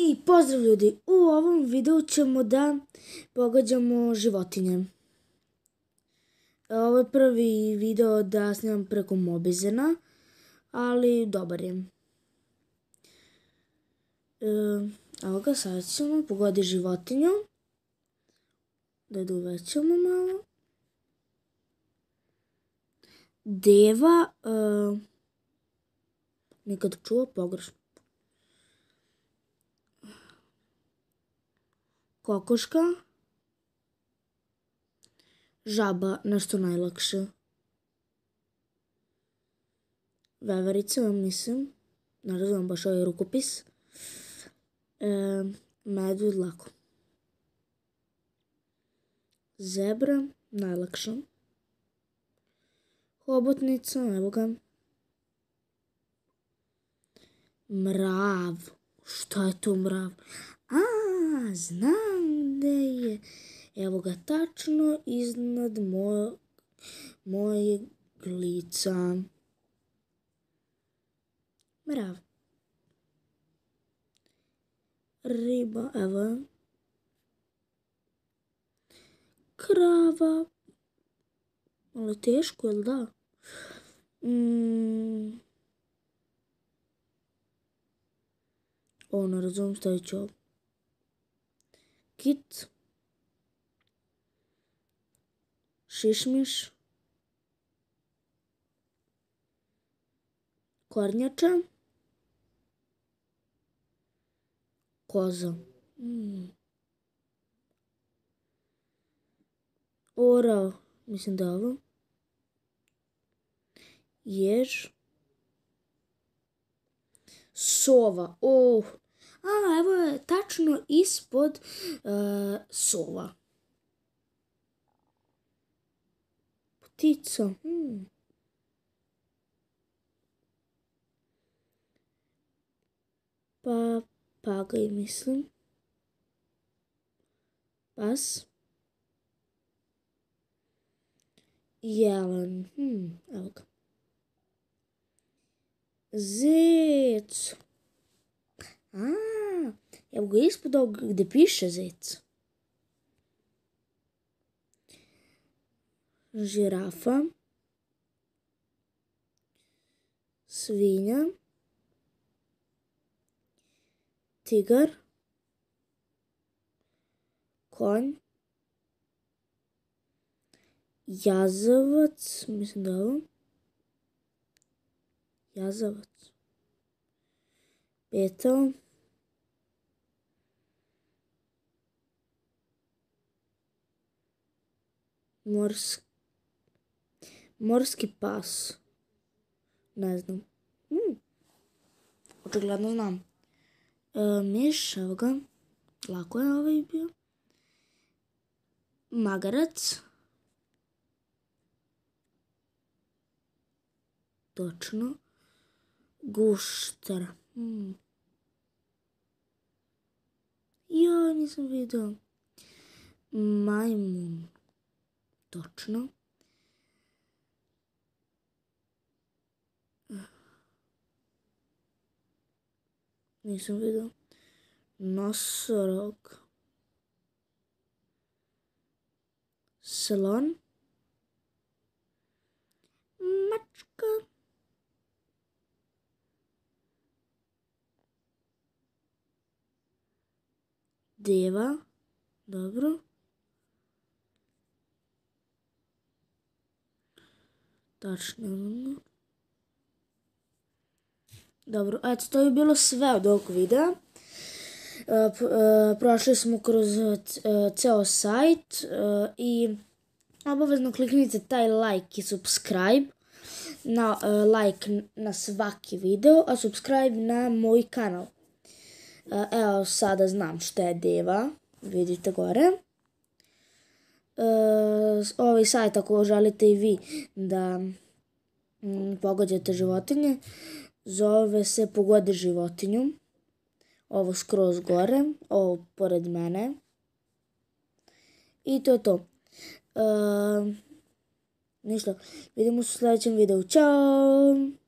I pozdrav ljudi, u ovom videu ćemo da pogađamo životinje. Ovo je prvi video da snimam preko Mobizena, ali dobar je. Evo ga, sad ćemo pogodi životinju. Da uvećamo malo. Deva, nikad čuo, pogrešno. Kokoška. Žaba, nešto najlakše. Veverica, mislim. Ne razumijem baš ovaj rukopis. Medved, lako. Zebra, najlakša. Hobotnica, evo ga. Mrav. Šta je to mrav? Znam gde je. Evo ga, tačno iznad mojeg lica. Mrav. Riba, evo. Krava. Ali teško, jel da? Ne razumijem, stavit ću ovo. Kit. Šišmiš. Kornjača. Koza. Orao, mislim da ovo. Jež. Sova. Evo je tačno ispod sova. Ptica. Papagaj, mislim. Pas. Jelen. Evo ga. Zec. Evo ga ispod ovog gde piše zec. Žirafa. Svinja. Tigar. Konj. Jazavac, mislim da je ovo. Jazavac. Petal. Morski pas. Ne znam. Očigledno znam. Miš, evo ga. Lako je ovaj bio. Magarac. Točno. Guštar. Ja nisam vidio. Majmun. Točno. Nisam vidio. Nosorog. Slon. Mačka. Deva. Dobro. Tačno. Dobro, eto, to je bilo sve od ovog videa. Prošli smo kroz ceo sajt i obavezno kliknite taj like i subscribe. Like na svaki video, a subscribe na moj kanal. Evo, sada znam šta je deva. Vidite gore. Ovaj sajt, ako želite i vi da pogađate životinje, zove se Pogodi životinju. Ovo skroz gore, ovo pored mene. I to je to. Ništa, vidimo se u sljedećem videu. Ćao!